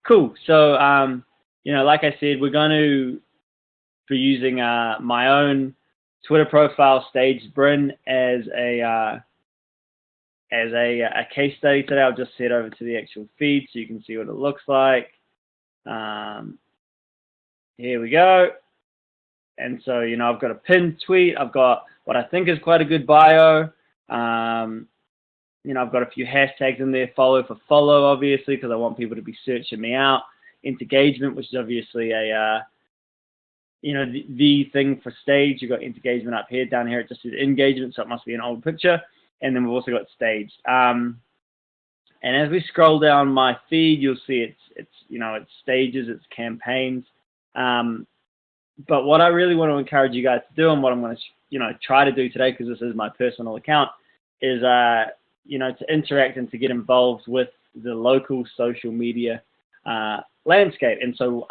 Cool. So, like I said, we're going to be using my own Twitter profile, Staged Bryn, as a case study today. I'll just head over to the actual feed so you can see what it looks like. Here we go. And so, I've got a pinned tweet. I've got what I think is quite a good bio. I've got a few hashtags in there, follow for follow, obviously, because I want people to be searching me out. Engagement, which is obviously the thing for Stage. You've got engagement up here. Down here, it just says engagement, so it must be an old picture. And then we've also got Staged. And as we scroll down my feed, you'll see it's stages, it's campaigns. But what I really want to encourage you guys to do, and what I'm going to try to do today, because this is my personal account, is to interact and to get involved with the local social media landscape. And so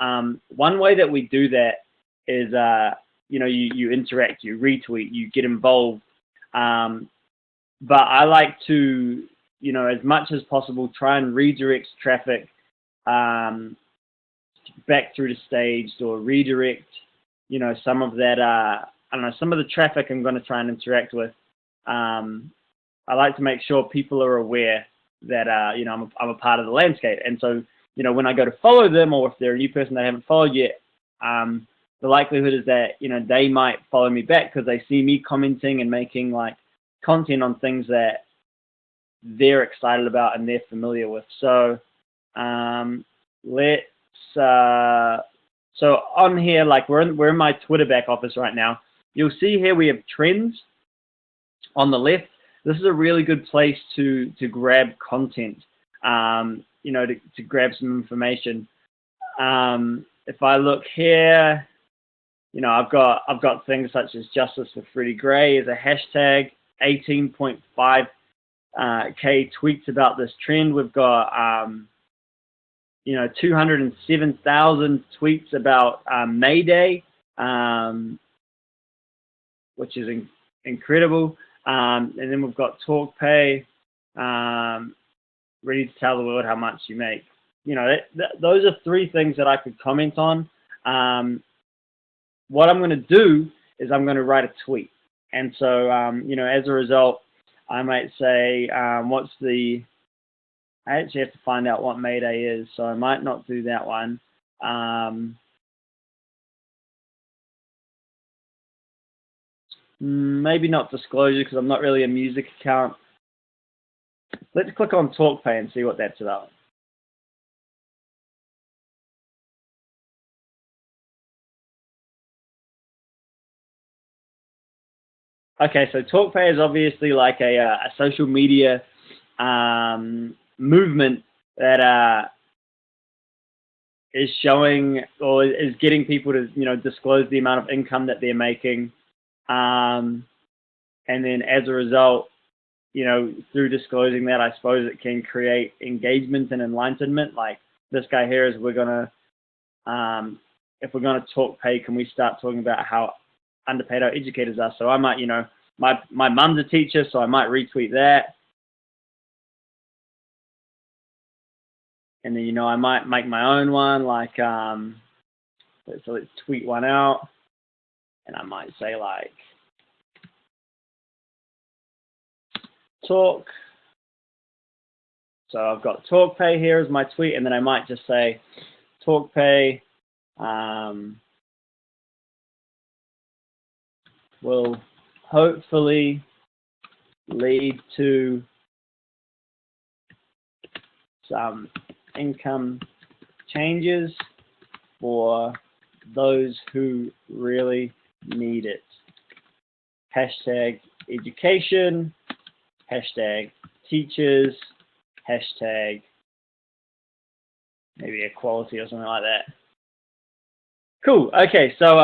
one way that we do that is you interact, you retweet, you get involved. But I like to as much as possible try and redirect traffic back through to Staged, or redirect some of that some of the traffic I'm going to try and interact with. I like to make sure people are aware that I'm a part of the landscape. And so when I go to follow them, or if they're a new person they haven't followed yet, the likelihood is that they might follow me back because they see me commenting and making like content on things that they're excited about and they're familiar with. So so on here, like we're in my Twitter back office right now. You'll see here we have trends on the left. This is a really good place to grab content, to grab some information. If I look here, I've got things such as Justice for Freddie Gray as a hashtag, 18.5K tweets about this trend. We've got 207,000 tweets about May Day, which is incredible. And then we've got TalkPay, ready to tell the world how much you make. Those are three things that I could comment on. What I'm going to do is I'm going to write a tweet. And so, as a result, I might say, I actually have to find out what May Day is, so I might not do that one. Maybe not disclosure, because I'm not really a music account. Let's click on TalkPay and see what that's about. Okay, so TalkPay is obviously like a social media movement that is showing, or is getting people to disclose the amount of income that they're making, and then as a result, through disclosing that, I suppose it can create engagement and enlightenment. Like this guy here is, if we're gonna talk pay, can we start talking about how underpaid our educators are? So I might, my mum's a teacher, so I might retweet that. And then, I might make my own one, like, so let's tweet one out. And I might say, like, talk. So I've got TalkPay here as my tweet, and then I might just say, TalkPay will hopefully lead to some income changes for those who really need it. Hashtag education, hashtag teachers, hashtag maybe equality or something like that. Cool. Okay, so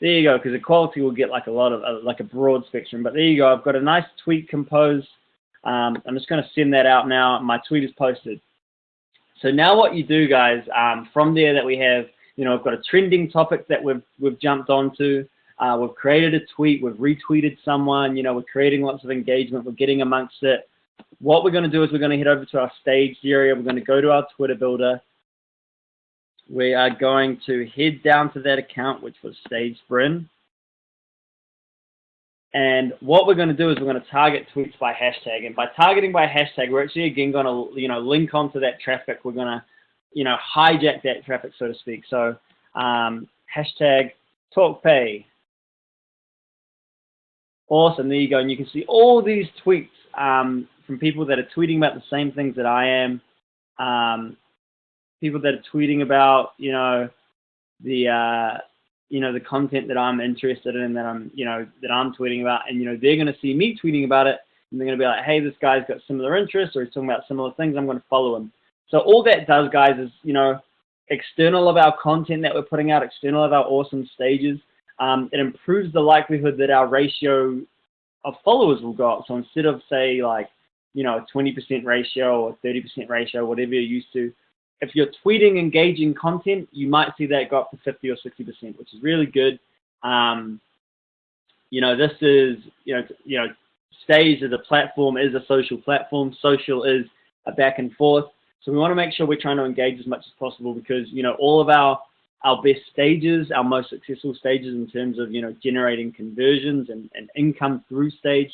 there you go, because equality will get like a lot of like a broad spectrum. But there you go. I've got a nice tweet composed. I'm just going to send that out now. My tweet is posted. So now what you do, guys, from there that we have, I've got a trending topic that we've jumped onto. We've created a tweet. We've retweeted someone. We're creating lots of engagement. We're getting amongst it. What we're going to do is we're going to head over to our staged area. We're going to go to our Twitter builder. we are going to head down to that account, which was Stage Bryn. And what we're going to do is we're going to target tweets by hashtag. And by targeting by hashtag, we're actually, again, going to, link onto that traffic. We're going to, hijack that traffic, so to speak. So hashtag TalkPay. Awesome. There you go. And you can see all these tweets from people that are tweeting about the same things that I am. People that are tweeting about, the content that I'm interested in, that I'm tweeting about, and they're going to see me tweeting about it, and they're going to be like, hey, this guy's got similar interests, or he's talking about similar things. I'm going to follow him. So all that does, guys, is external of our content that we're putting out, external of our awesome stages. It improves the likelihood that our ratio of followers will go up. So instead of say like a 20% ratio or 30% ratio, whatever you're used to, if you're tweeting engaging content, you might see that go up to 50 or 60%, which is really good. This is, Stage as a platform is a social platform. Social is a back and forth. So we want to make sure we're trying to engage as much as possible because, all of our best stages, our most successful stages in terms of, generating conversions and income through Stage,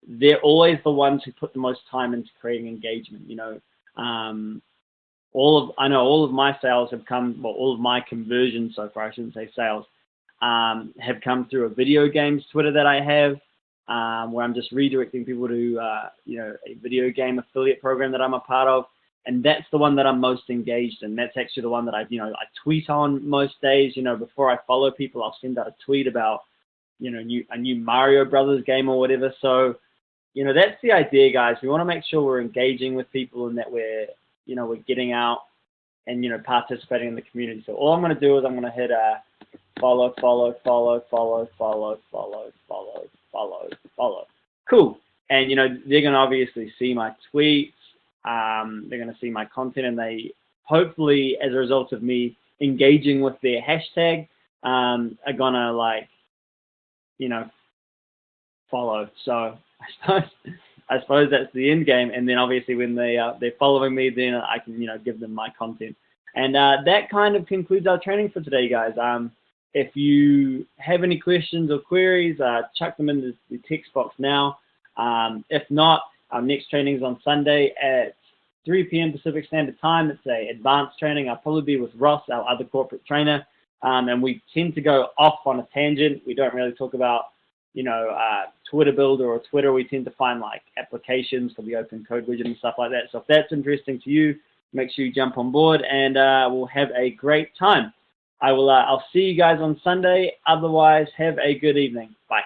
they're always the ones who put the most time into creating engagement. All of my sales have come, well, all of my conversions so far, I shouldn't say sales, have come through a video games Twitter that I have, where I'm just redirecting people to, a video game affiliate program that I'm a part of. And that's the one that I'm most engaged in. That's actually the one that I tweet on most days. Before I follow people, I'll send out a tweet about, a new Mario Brothers game or whatever. So, that's the idea, guys. We want to make sure we're engaging with people and that we're getting out and, participating in the community. So all I'm going to do is I'm going to hit follow. Cool. And, they're going to obviously see my tweets. They're going to see my content, and they hopefully, as a result of me engaging with their hashtag, are going to follow. So I suppose that's the end game. And then obviously when they're following me, then I can, give them my content. And that kind of concludes our training for today, guys. If you have any questions or queries, chuck them in the text box now. If not, our next training is on Sunday at 3 p.m. Pacific Standard Time. It's an advanced training. I'll probably be with Ross, our other corporate trainer. And we tend to go off on a tangent. We don't really talk about, Twitter Builder or Twitter. We tend to find like applications for the open code widget and stuff like that. So if that's interesting to you, make sure you jump on board and we'll have a great time. I'll see you guys on Sunday. Otherwise, have a good evening. Bye.